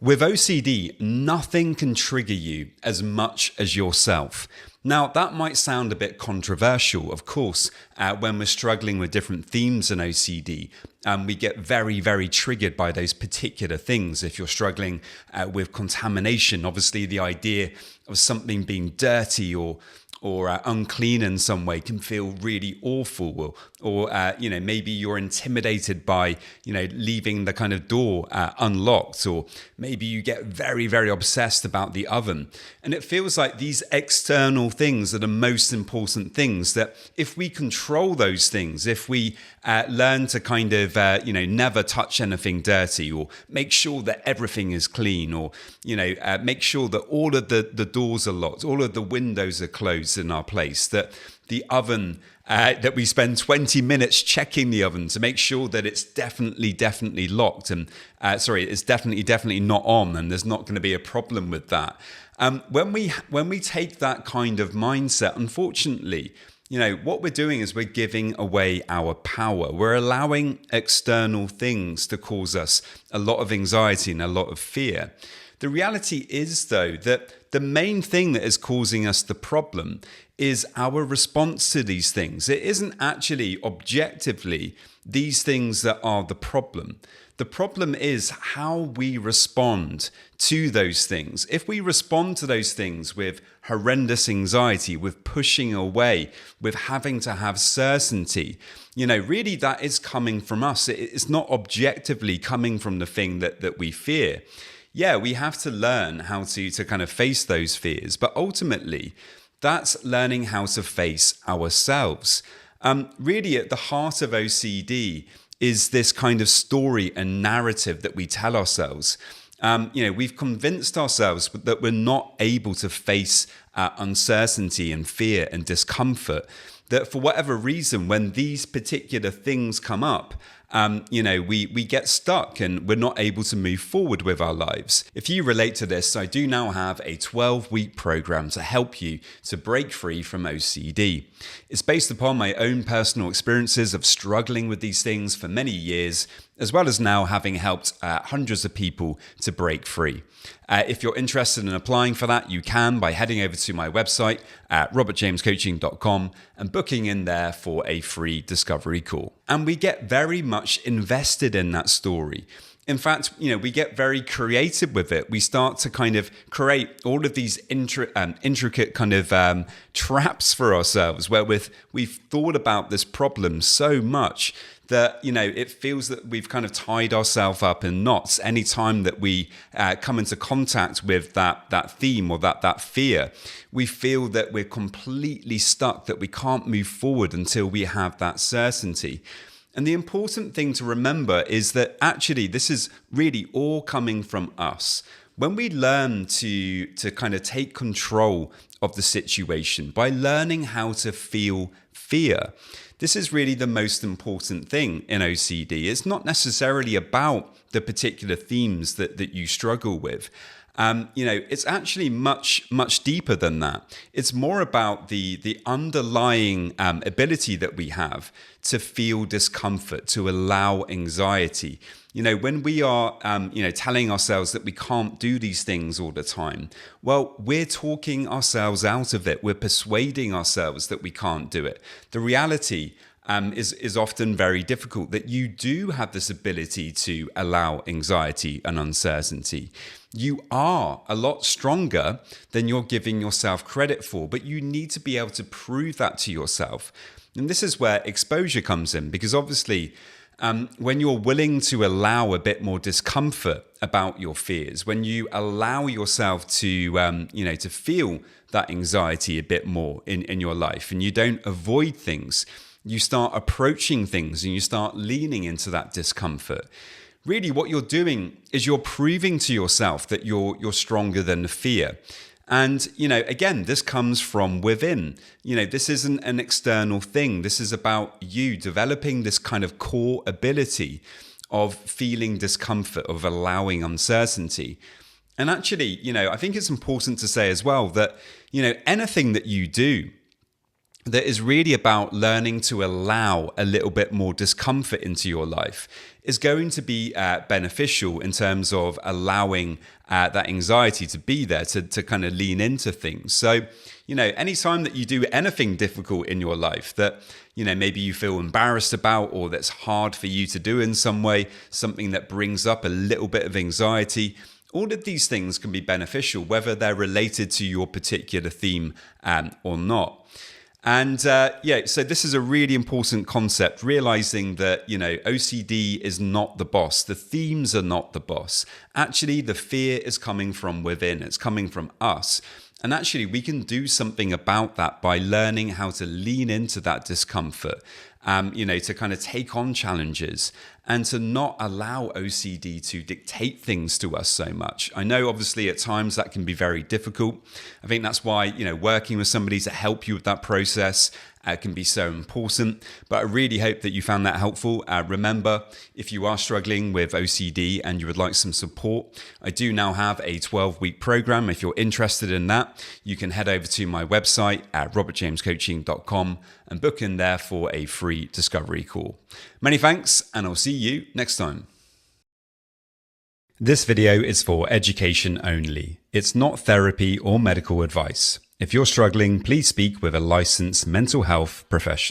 With OCD, nothing can trigger you as much as yourself. Now, that might sound a bit controversial. Of course, when we're struggling with different themes in OCD, we get very, very triggered by those particular things. If you're struggling with contamination, obviously the idea of something being dirty or unclean in some way can feel really awful, or maybe you're intimidated by leaving the kind of door unlocked, or maybe you get very, very obsessed about the oven, and it feels like these external things are the most important things. That if we control those things, if we learn to kind of never touch anything dirty, or make sure that everything is clean, or make sure that all of the doors are locked, all of the windows are closed in our place, that the oven, that we spend 20 minutes checking the oven to make sure that it's definitely locked, and it's definitely not on, and there's not going to be a problem with that. When we take that kind of mindset, unfortunately, what we're doing is we're giving away our power. We're allowing external things to cause us a lot of anxiety and a lot of fear. The reality is, though, that the main thing that is causing us the problem is our response to these things. It isn't actually objectively these things that are the problem. The problem is how we respond to those things. If we respond to those things with horrendous anxiety, with pushing away, with having to have certainty, really that is coming from us. It's not objectively coming from the thing that we fear. Yeah, we have to learn how to kind of face those fears, but ultimately, that's learning how to face ourselves. Really, at the heart of OCD is this kind of story and narrative that we tell ourselves. We've convinced ourselves that we're not able to face uncertainty and fear and discomfort, that for whatever reason, when these particular things come up, we get stuck and we're not able to move forward with our lives. If you relate to this, I do now have a 12-week program to help you to break free from OCD. It's based upon my own personal experiences of struggling with these things for many years, as well as now having helped hundreds of people to break free. If you're interested in applying for that, you can by heading over to my website at robertjamescoaching.com and booking in there for a free discovery call. And we get very much invested in that story. In fact, we get very creative with it. We start to kind of create all of these intricate kind of traps for ourselves, where we've thought about this problem so much that it feels that we've kind of tied ourselves up in knots any time that we come into contact with that theme or that fear. We feel that we're completely stuck, that we can't move forward until we have that certainty. And the important thing to remember is that actually this is really all coming from us. When we learn to kind of take control of the situation by learning how to feel fear, this is really the most important thing in OCD. It's not necessarily about the particular themes that you struggle with. It's actually much deeper than that. It's more about the underlying ability that we have to feel discomfort, to allow anxiety. When we are, telling ourselves that we can't do these things all the time, well, we're talking ourselves out of it. We're persuading ourselves that we can't do it. The reality is often very difficult, that you do have this ability to allow anxiety and uncertainty. You are a lot stronger than you're giving yourself credit for, but you need to be able to prove that to yourself. And this is where exposure comes in, because obviously, when you're willing to allow a bit more discomfort about your fears, when you allow yourself to, to feel that anxiety a bit more in your life, and you don't avoid things, you start approaching things and you start leaning into that discomfort. Really, what you're doing is you're proving to yourself that you're stronger than the fear. And, again, this comes from within. This isn't an external thing. This is about you developing this kind of core ability of feeling discomfort, of allowing uncertainty. And actually, I think it's important to say as well that, anything that you do that is really about learning to allow a little bit more discomfort into your life is going to be beneficial in terms of allowing that anxiety to be there, to kind of lean into things. So, anytime that you do anything difficult in your life that, maybe you feel embarrassed about, or that's hard for you to do in some way, something that brings up a little bit of anxiety, all of these things can be beneficial, whether they're related to your particular theme or not. And so this is a really important concept, realizing that, OCD is not the boss. The themes are not the boss. Actually, the fear is coming from within. It's coming from us. And actually, we can do something about that by learning how to lean into that discomfort, to kind of take on challenges and to not allow OCD to dictate things to us so much. I know, obviously, at times that can be very difficult. I think that's why, working with somebody to help you with that process can be so important. But I really hope that you found that helpful. Remember, if you are struggling with OCD and you would like some support, I do now have a 12-week program. If you're interested in that, you can head over to my website at robertjamescoaching.com and book in there for a free discovery call. Many thanks, and I'll see you next time. This video is for education only. It's not therapy or medical advice. If you're struggling, please speak with a licensed mental health professional.